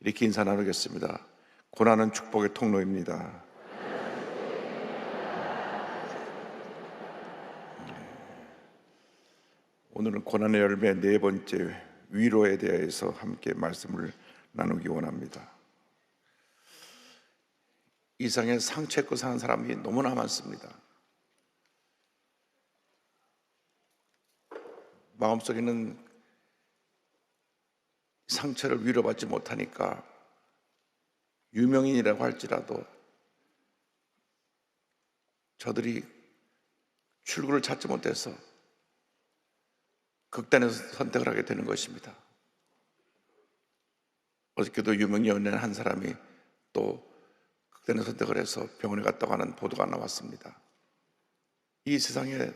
이렇게 인사 나누겠습니다. 고난은 축복의 통로입니다. 오늘은 고난의 열매 네 번째 위로에 대해서 함께 말씀을 나누기 원합니다. 이 세상에 상처 입고 사는 사람이 너무나 많습니다. 마음속에는 상처를 위로받지 못하니까 유명인이라고 할지라도 저들이 출구를 찾지 못해서 극단의 선택을 하게 되는 것입니다. 어저께도 유명 연예인 한 사람이 또 극단의 선택을 해서 병원에 갔다고 하는 보도가 나왔습니다. 이 세상에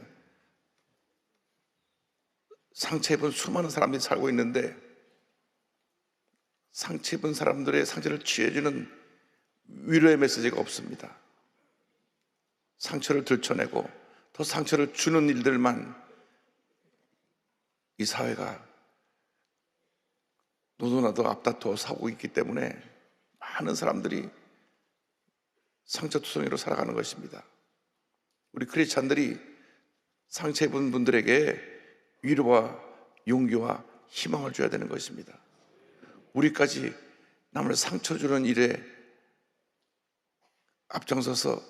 상처 입은 수많은 사람들이 살고 있는데 상처 입은 사람들의 상처를 치유해주는 위로의 메시지가 없습니다. 상처를 들춰내고 더 상처를 주는 일들만 이 사회가 너도나도 앞다투어 사고 있기 때문에 많은 사람들이 상처투성이로 살아가는 것입니다. 우리 크리스찬들이 상처 입은 분들에게 위로와 용기와 희망을 줘야 되는 것입니다. 우리까지 남을 상처 주는 일에 앞장서서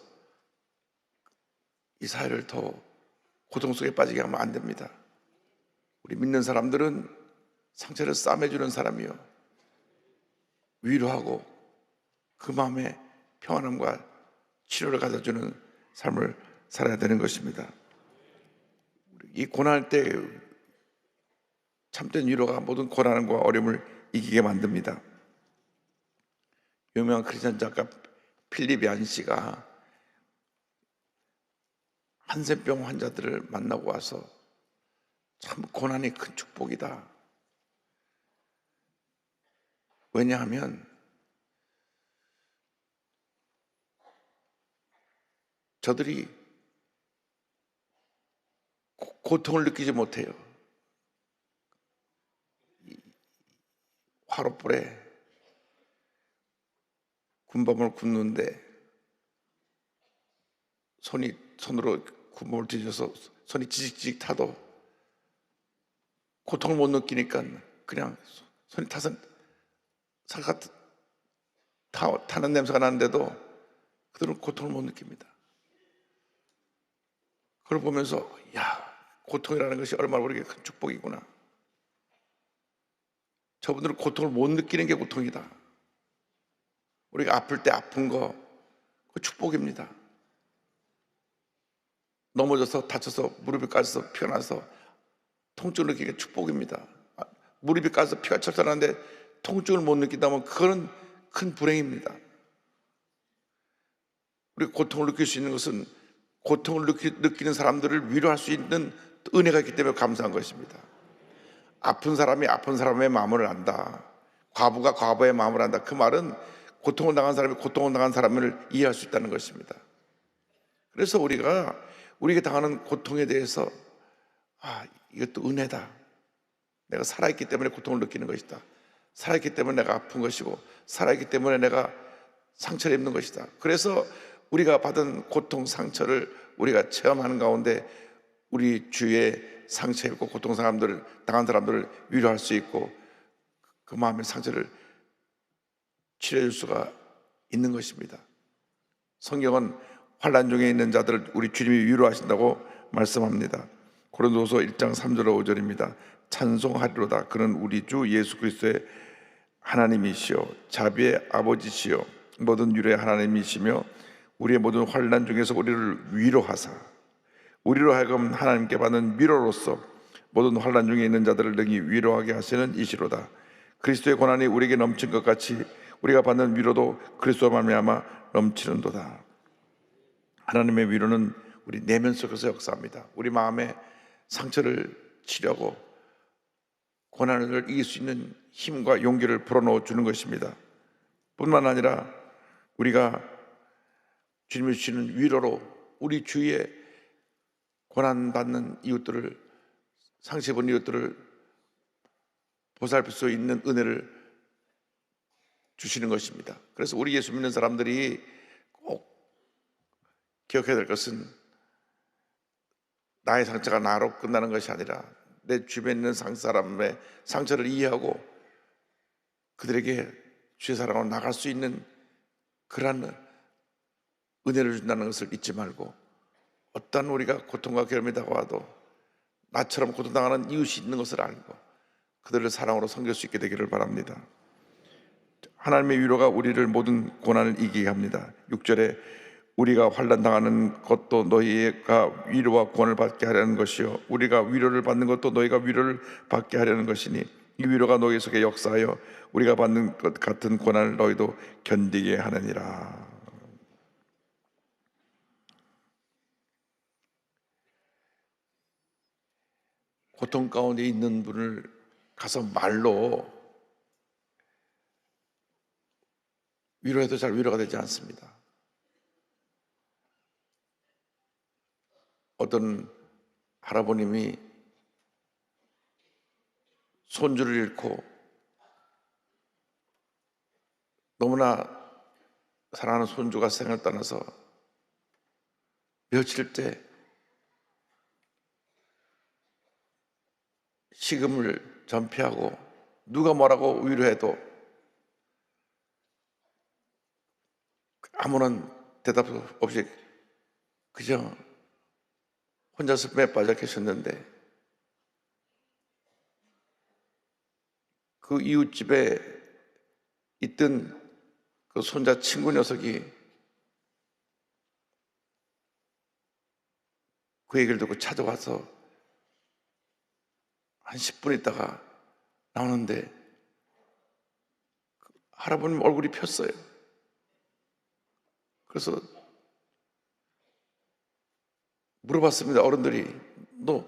이 사회를 더 고통 속에 빠지게 하면 안 됩니다. 우리 믿는 사람들은 상처를 싸매주는 사람이요, 위로하고 그 마음에 평안함과 치료를 가져주는 삶을 살아야 되는 것입니다. 이 고난할 때 참된 위로가 모든 고난과 어려움을 이기게 만듭니다. 유명한 크리스천 작가 필립 얀 씨가 한센병 환자들을 만나고 와서 참 고난이 큰 축복이다. 왜냐하면 저들이 고통을 느끼지 못해요. 화롯불에 군밤을 굽는데 손으로 군밤을 뒤져서 손이 지직지직 타도 고통을 못 느끼니까 그냥 손이 타서 살가 타는 냄새가 나는데도 그들은 고통을 못 느낍니다. 그걸 보면서 고통이라는 것이 얼마나 우리에게 큰 축복이구나. 저분들은 고통을 못 느끼는 게 고통이다. 우리가 아플 때 아픈 거, 그 축복입니다. 넘어져서 다쳐서 무릎이 까져서 피가 나서 통증을 느끼는 게 축복입니다. 무릎이 까져서 피가 철철하는데 통증을 못 느낀다면 그거는 큰 불행입니다. 우리가 고통을 느낄 수 있는 것은 고통을 느끼는 사람들을 위로할 수 있는 은혜가 있기 때문에 감사한 것입니다. 아픈 사람이 아픈 사람의 마음을 안다. 과부가 과부의 마음을 안다. 그 말은 고통을 당한 사람이 고통을 당한 사람을 이해할 수 있다는 것입니다. 그래서 우리에게 당하는 고통에 대해서 이것도 은혜다. 내가 살아있기 때문에 고통을 느끼는 것이다. 살아있기 때문에 내가 아픈 것이고 살아있기 때문에 내가 상처를 입는 것이다. 그래서 우리가 받은 고통, 상처를 우리가 체험하는 가운데 우리 주위에 상처 입고 고통 당한 사람들을 위로할 수 있고 그 마음의 상처를 치료해 줄 수가 있는 것입니다. 성경은 환난 중에 있는 자들을 우리 주님이 위로하신다고 말씀합니다. 고린도서 1장 3절 5절입니다. 찬송하리로다. 그는 우리 주 예수 그리스도의 하나님이시요 자비의 아버지시요 모든 유래의 하나님이시며 우리의 모든 환난 중에서 우리를 위로하사 우리로 하여금 하나님께 받는 위로로서 모든 환난 중에 있는 자들을 능히 위로하게 하시는 이시로다. 그리스도의 고난이 우리에게 넘친 것 같이 우리가 받는 위로도 그리스도와 말미암아 넘치는도다. 하나님의 위로는 우리 내면 속에서 역사합니다. 우리 마음의 상처를 치려고 고난을 이길 수 있는 힘과 용기를 불어넣어 주는 것입니다. 뿐만 아니라 우리가 주님이 주시는 위로로 우리 주위에 고난받는 이웃들을, 상처 입은 이웃들을 보살필 수 있는 은혜를 주시는 것입니다. 그래서 우리 예수 믿는 사람들이 꼭 기억해야 될 것은 나의 상처가 나로 끝나는 것이 아니라 내 주변에 있는 사람의 상처를 이해하고 그들에게 주의 사랑으로 나갈 수 있는 그러한 은혜를 준다는 것을 잊지 말고, 어떠한 우리가 고통과 괴로움이 다가와도 나처럼 고통당하는 이웃이 있는 것을 알고 그들을 사랑으로 섬길 수 있게 되기를 바랍니다. 하나님의 위로가 우리를 모든 고난을 이기게 합니다. 6절에 우리가 환난 당하는 것도 너희가 위로와 구원을 받게 하려는 것이요 우리가 위로를 받는 것도 너희가 위로를 받게 하려는 것이니 이 위로가 너희 속에 역사하여 우리가 받는 것 같은 고난을 너희도 견디게 하느니라. 고통 가운데 있는 분을 가서 말로 위로해도 잘 위로가 되지 않습니다. 어떤 할아버님이 손주를 잃고 너무나 사랑하는 손주가 세상을 떠나서 며칠째 식음을 전폐하고 누가 뭐라고 위로해도 아무런 대답 없이 그저 혼자서 매 빠져 계셨는데, 그 이웃집에 있던 그 손자 친구 녀석이 그 얘기를 듣고 찾아와서 한 10분 있다가 나오는데 할아버님 얼굴이 폈어요. 그래서 물어봤습니다. 어른들이 너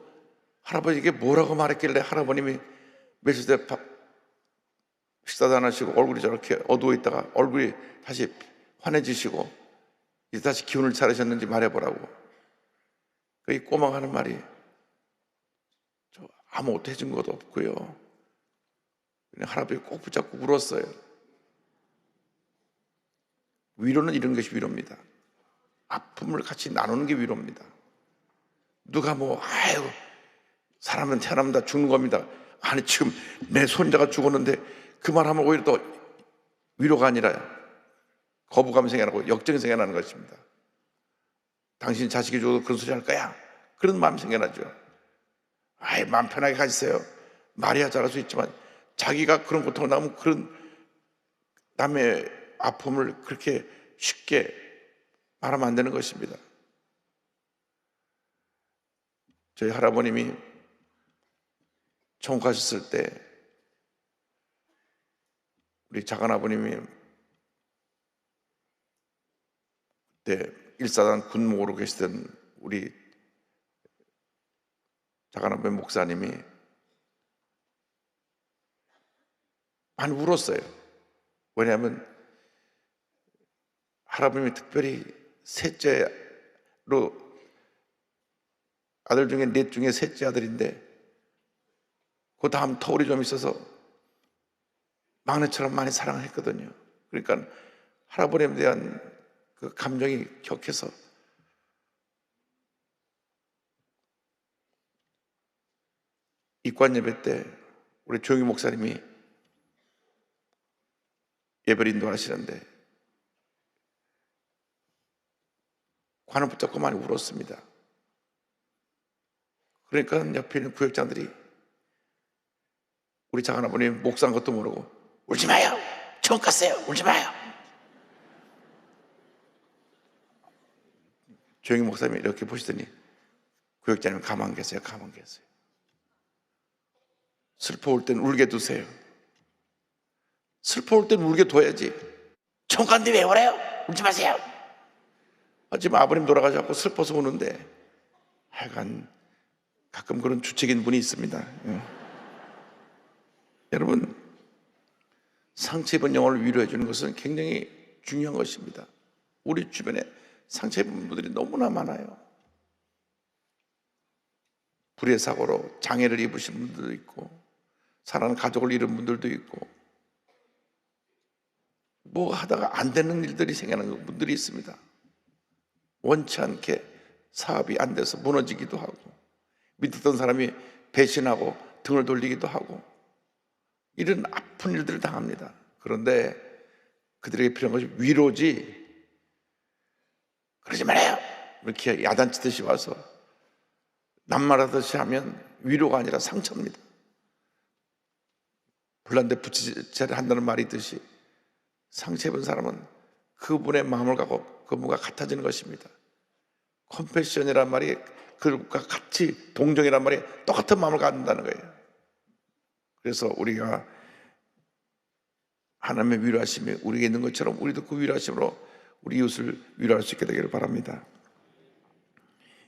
할아버지에게 뭐라고 말했길래 할아버님이 며칠 때 식사도 안 하시고 얼굴이 저렇게 어두워 있다가 얼굴이 다시 환해지시고 이제 다시 기운을 차리셨는지 말해보라고. 이 꼬마가 하는 말이 저 아무것도 해준 것도 없고요, 그냥 할아버지 꼭 붙잡고 울었어요. 위로는 이런 것이 위로입니다. 아픔을 같이 나누는 게 위로입니다. 누가 아유 사람은 태어나면 다 죽는 겁니다. 아니 지금 내 손자가 죽었는데 그 말하면 오히려 더 위로가 아니라 거부감이 생겨나고 역정이 생겨나는 것입니다. 당신 자식이 죽어도 그런 소리 할 거야? 그런 마음이 생겨나죠. 아이 마음 편하게 가지세요. 말이야 잘할 수 있지만 자기가 그런 고통을 당하면 그런 남의 아픔을 그렇게 쉽게 말하면 안 되는 것입니다. 저희 할아버님이 천국하셨을 때 우리 작은아버님이 그때 일사단 군목으로 계시던 우리 작은아버님 목사님이 많이 울었어요. 왜냐하면 할아버님이 특별히 셋째로, 아들 중에 넷 중에 셋째 아들인데 그 다음 터울이 좀 있어서 막내처럼 많이 사랑을 했거든요. 그러니까 할아버님에 대한 그 감정이 격해서 입관 예배 때 우리 조용희 목사님이 예배를 인도하시는데 관을 붙잡고 많이 울었습니다. 그러니까 옆에 있는 구역장들이 우리 작은아버님 목사인 것도 모르고 울지 마요, 처음 갔어요, 울지 마요. 조용히 목사님이 이렇게 보시더니 구역장님 가만 계세요, 가만 계세요. 슬퍼올 땐 울게 두세요. 슬퍼올 땐 울게 둬야지. 처음 갔는데 왜 울어요? 울지 마세요. 지금 아버님 돌아가셔서 슬퍼서 우는데 하여간 가끔 그런 주책인 분이 있습니다. 여러분, 상처 입은 영혼을 위로해 주는 것은 굉장히 중요한 것입니다. 우리 주변에 상처 입은 분들이 너무나 많아요. 불의 사고로 장애를 입으신 분들도 있고 사랑하는 가족을 잃은 분들도 있고 뭐 하다가 안 되는 일들이 생기는 분들이 있습니다. 원치 않게 사업이 안 돼서 무너지기도 하고, 믿었던 사람이 배신하고 등을 돌리기도 하고, 이런 아픈 일들을 당합니다. 그런데 그들에게 필요한 것이 위로지, 그러지 말아요 이렇게 야단치듯이 와서 낱말하듯이 하면 위로가 아니라 상처입니다. 불난데 부치제를 한다는 말이 있듯이 상처 입은 사람은 그분의 마음을 갖고 그분과 같아지는 것입니다. 컴패션이란 말이 그들과 같이 동정이란 말이 똑같은 마음을 갖는다는 거예요. 그래서 우리가 하나님의 위로하심이 우리에게 있는 것처럼 우리도 그 위로하심으로 우리 이웃을 위로할 수 있게 되기를 바랍니다.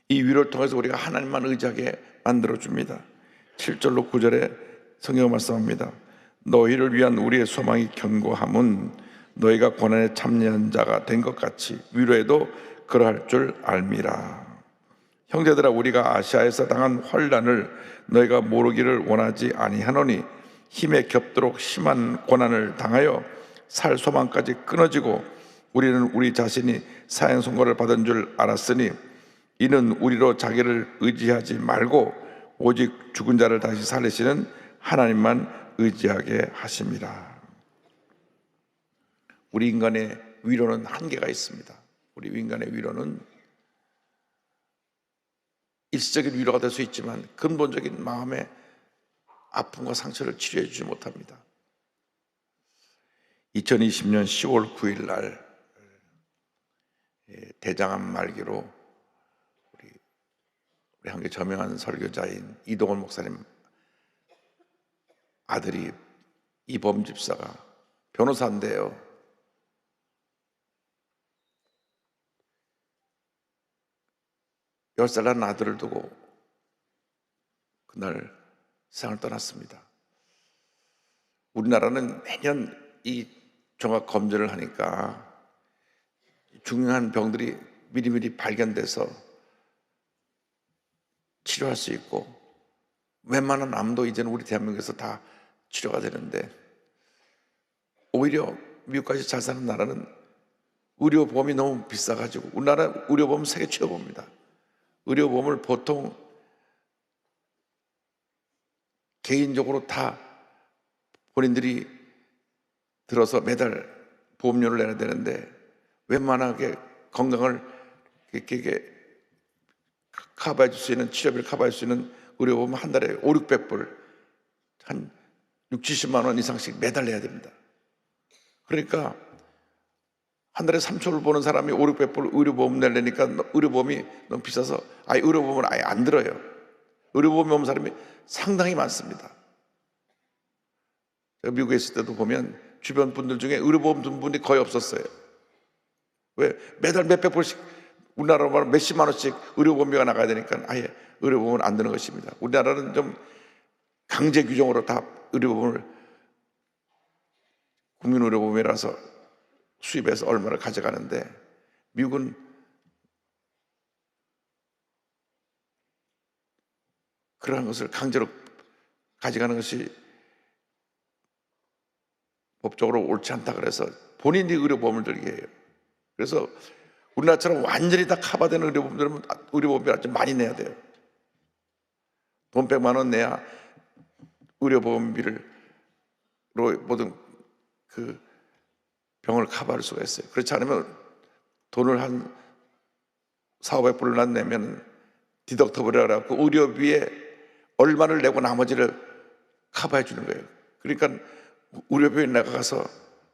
이 위로를 통해서 우리가 하나님만 의지하게 만들어줍니다. 7절로 9절에 성경을 말씀합니다. 너희를 위한 우리의 소망이 견고함은 너희가 고난에 참여한 자가 된 것 같이 위로에도 그러할 줄 알미라. 형제들아, 우리가 아시아에서 당한 환난을 너희가 모르기를 원하지 아니하노니 힘에 겹도록 심한 고난을 당하여 살 소망까지 끊어지고 우리는 우리 자신이 사형 선고를 받은 줄 알았으니 이는 우리로 자기를 의지하지 말고 오직 죽은 자를 다시 살리시는 하나님만 의지하게 하십니다. 우리 인간의 위로는 한계가 있습니다. 우리 인간의 위로는 일시적인 위로가 될 수 있지만 근본적인 마음의 아픔과 상처를 치료해 주지 못합니다. 2020년 10월 9일 날 대장암 말기로 우리 한국의 저명한 설교자인 이동원 목사님 아들이 이범 집사가 변호사인데요, 10살 난 아들을 두고 그날 세상을 떠났습니다. 우리나라는 매년 이 종합 검진을 하니까 중요한 병들이 미리미리 발견돼서 치료할 수 있고 웬만한 암도 이제는 우리 대한민국에서 다 치료가 되는데, 오히려 미국까지 잘 사는 나라는 의료보험이 너무 비싸가지고, 우리나라 의료보험 세계 최고입니다. 의료보험을 보통 개인적으로 다 본인들이 들어서 매달 보험료를 내야 되는데 웬만하게 건강을 이렇게 커버해 줄 수 있는, 치료비를 커버해 줄 수 있는 의료보험 한 달에 5, 600불, 한 6, 70만 원 이상씩 매달 내야 됩니다. 그러니까 한 달에 3초를 보는 사람이 5, 600불 의료보험 내려니까 의료보험이 너무 비싸서 아예 의료보험을 아예 안 들어요. 의료보험이 없는 사람이 상당히 많습니다. 제가 미국에 있을 때도 보면 주변 분들 중에 의료보험 든 분이 거의 없었어요. 왜? 매달 몇백 불씩, 우리나라로 말하면 몇십만 원씩 의료보험료가 나가야 되니까 아예 의료보험은 안 드는 것입니다. 우리나라는 좀 강제 규정으로 다 의료보험을 국민의료보험이라서 수입해서 얼마를 가져가는데, 미국은 그러한 것을 강제로 가져가는 것이 법적으로 옳지 않다 그래서 본인이 의료보험을 들게 해요. 그래서 우리나라처럼 완전히 다 커버되는 의료보험들은 의료보험비를 좀 많이 내야 돼요. 돈 100만 원 내야 의료보험비로 모든 그 병을 커버할 수가 있어요. 그렇지 않으면 돈을 한 4, 500불을 내면 디덕터블이라고 해갖고 의료비에 얼마를 내고 나머지를 커버해 주는 거예요. 그러니까 의료비에 나가서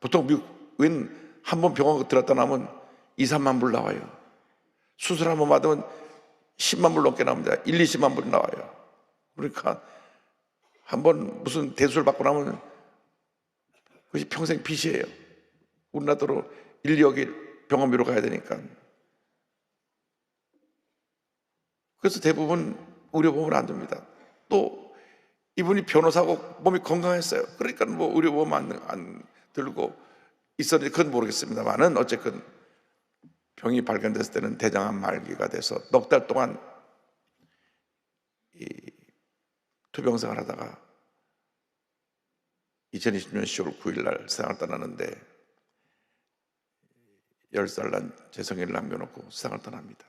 보통 미국은 한 번 병원 들었다 나면 2, 3만 불 나와요. 수술 한 번 받으면 10만 불 넘게 나옵니다. 1, 20만 불 나와요. 그러니까 한 번 무슨 대수술 받고 나면 그것이 평생 빚이에요. 우리나라로 1, 2억이 병원비로 가야 되니까. 그래서 대부분 의료보험을 안 듭니다. 또 이분이 변호사고 몸이 건강했어요. 그러니까 뭐 의료보험 안 들고 있었는지 그건 모르겠습니다만은 어쨌든 병이 발견됐을 때는 대장암 말기가 돼서 넉 달 동안 이 투병생활 하다가 2020년 10월 9일 날 세상을 떠나는데, 10살 난 재성이를 남겨놓고 세상을 떠납니다.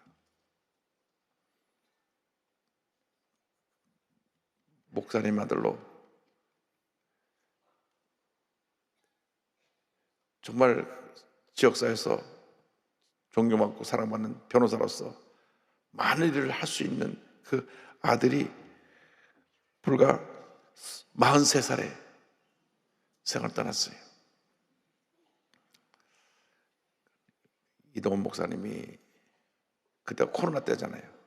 목사님 아들로 정말 지역사회에서 존경받고 사랑받는 변호사로서 많은 일을 할 수 있는 그 아들이 불과 43살에 세상을 떠났어요. 이동훈 목사님이 그때 코로나 때잖아요.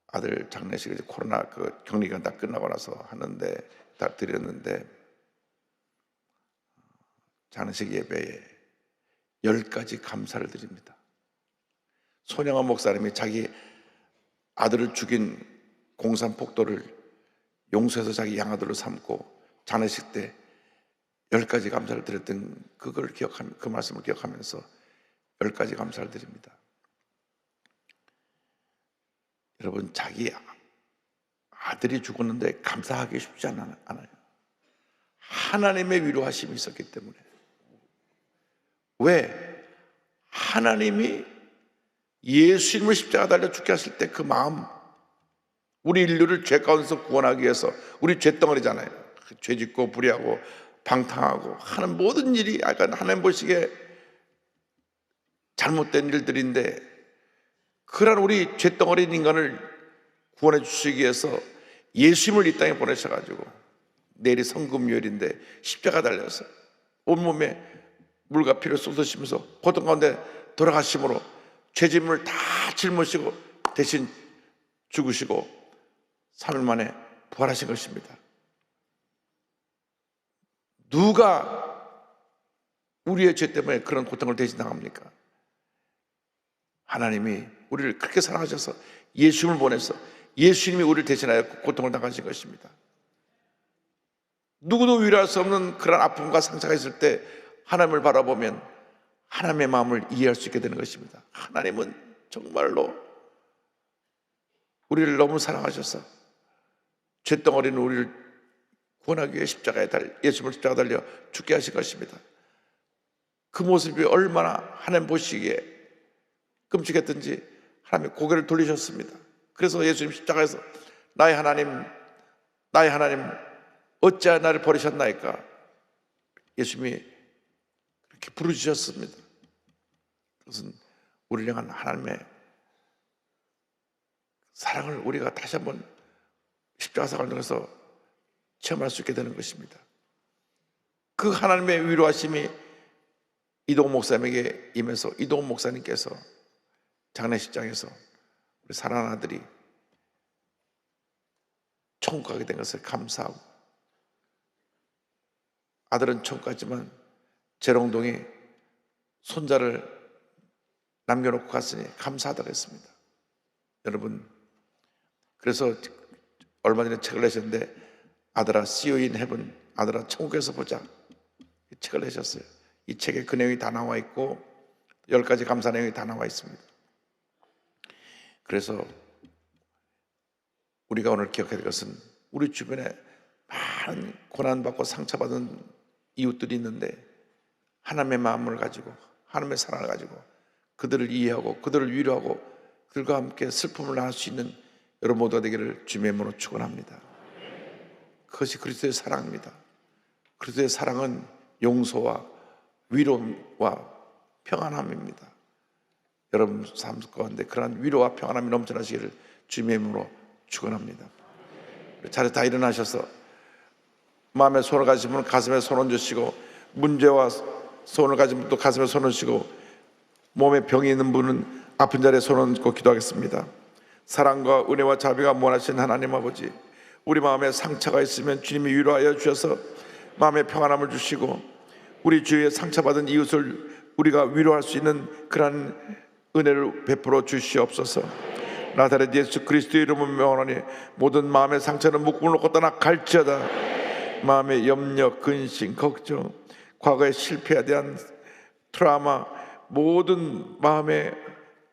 아들 장례식을 코로나 그 격리기간 다 끝나고 나서 하는데 다 드렸는데 장례식 예배에 10가지 감사를 드립니다. 손양원 목사님이 자기 아들을 죽인 공산폭도를 용서해서 자기 양아들로 삼고 장례식 때 10가지 감사를 드렸던 그걸 기억하며, 그 말씀을 기억하면서 10가지 감사를 드립니다. 여러분, 자기 아들이 죽었는데 감사하기 쉽지 않아요. 하나님의 위로하심이 있었기 때문에. 왜? 하나님이 예수님을 십자가 달려 죽게 하실 때 그 마음, 우리 인류를 죄 가운데서 구원하기 위해서, 우리 죄덩어리잖아요. 죄 짓고 불의하고 방탕하고 하는 모든 일이 약간 하나님 보시기에 잘못된 일들인데, 그런 우리 죄덩어리인 인간을 구원해 주시기 위해서 예수님을 이 땅에 보내셔가지고, 내일이 성금요일인데 십자가 달려서 온몸에 물과 피를 쏟으시면서 고통 가운데 돌아가심으로 죄짐을 다 짊으시고 대신 죽으시고 3일 만에 부활하신 것입니다. 누가 우리의 죄 때문에 그런 고통을 대신당합니까? 하나님이 우리를 그렇게 사랑하셔서 예수님을 보내서 예수님이 우리를 대신하여 고통을 당하신 것입니다. 누구도 위로할 수 없는 그런 아픔과 상처가 있을 때 하나님을 바라보면 하나님의 마음을 이해할 수 있게 되는 것입니다. 하나님은 정말로 우리를 너무 사랑하셔서 죄덩어리는 우리를 구원하기 위해 예수님을 십자가에 달려 죽게 하신 것입니다. 그 모습이 얼마나 하나님 보시기에 끔찍했던지 하나님의 고개를 돌리셨습니다. 그래서 예수님 십자가에서 나의 하나님 어찌하여 나를 버리셨나이까? 예수님이 그렇게 부르짖으셨습니다. 그것은 우리를 향한 하나님의 사랑을 우리가 다시 한번 십자가 사건을 통해서 체험할 수 있게 되는 것입니다. 그 하나님의 위로하심이 이동훈 목사님에게 임해서 이동훈 목사님께서 장례식장에서 우리 사랑하는 아들이 천국 가게 된 것을 감사하고, 아들은 천국 갔지만 재롱동이 손자를 남겨놓고 갔으니 감사하다고 했습니다. 여러분, 그래서 얼마 전에 책을 내셨는데 아들아 See you in heaven, 아들아 천국에서 보자, 이 책을 내셨어요. 이 책에 그 내용이 다 나와 있고 10가지 감사 내용이 다 나와 있습니다. 그래서 우리가 오늘 기억해야 될 것은 우리 주변에 많은 고난받고 상처받은 이웃들이 있는데 하나님의 마음을 가지고 하나님의 사랑을 가지고 그들을 이해하고 그들을 위로하고 그들과 함께 슬픔을 나눌 수 있는 여러분 모두가 되기를 주님의 이름으로 축원합니다. 그것이 그리스도의 사랑입니다. 그리스도의 사랑은 용서와 위로와 평안함입니다. 여러분 삶 가운데 그러한 위로와 평안함이 넘쳐나시기를 주님의 이름으로 축원합니다. 자리에 다 일어나셔서 마음에 손을 가진 분은 가슴에 손 얹으시고, 문제와 손을 가진 분도 가슴에 손을 얹으시고, 몸에 병이 있는 분은 아픈 자리에 손을 얹고 기도하겠습니다. 사랑과 은혜와 자비가 무한하신 하나님 아버지, 우리 마음에 상처가 있으면 주님이 위로하여 주셔서 마음에 평안함을 주시고, 우리 주위에 상처받은 이웃을 우리가 위로할 수 있는 그러한 은혜를 베풀어 주시옵소서. 나사렛 예수 그리스도의 이름으로 명하노니 모든 마음의 상처는 묶음을 놓고 떠나 갈지어다. 마음의 염려, 근심, 걱정, 과거의 실패에 대한 트라우마, 모든 마음에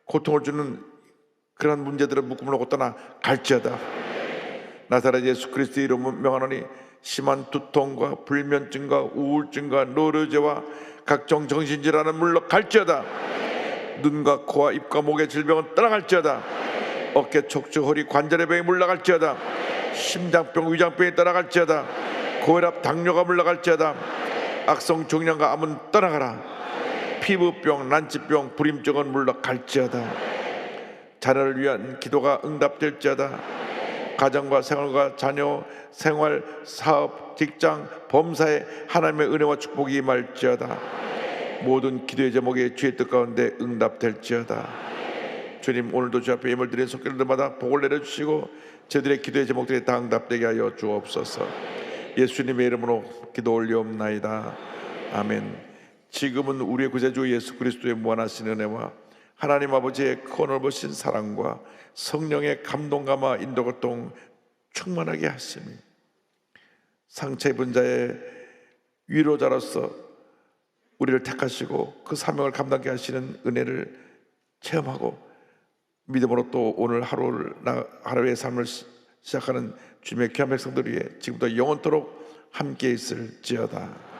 고통을 주는 그런 문제들은 묶음을 놓고 떠나 갈지어다. 나사렛 예수 그리스도의 이름으로 명하노니 심한 두통과 불면증과 우울증과 노르제와 각종 정신질환은 물러갈지어다. 눈과 코와 입과 목의 질병은 떠나갈지어다. 어깨 척추 허리 관절의 병이 물러갈지어다. 심장병 위장병이 떠나갈지어다. 고혈압 당뇨가 물러갈지어다. 악성 종양과 암은 떠나가라. 피부병 난치병 불임증은 물러갈지어다. 자녀를 위한 기도가 응답될지어다. 가정과 생활과 자녀 생활 사업 직장 범사에 하나님의 은혜와 축복이 임할지어다. 모든 기도의 제목이 주의 뜻 가운데 응답될지어다. 주님, 오늘도 주 앞에 예물 드리는 손길들마다 복을 내려주시고 저들의 기도의 제목들이 다 응답되게 하여 주옵소서. 예수님의 이름으로 기도 올리옵나이다. 아멘. 지금은 우리의 구세주 예수 그리스도의 무한하신 은혜와 하나님 아버지의 크 넓으신 사랑과 성령의 감동감화 인도고통 충만하게 하심이 상처 입은 자의 위로자로서 우리를 택하시고 그 사명을 감당케 하시는 은혜를 체험하고 믿음으로 또 오늘 하루의 삶을 시작하는 주님의 귀한 백성들 위해 지금부터 영원토록 함께 있을지어다.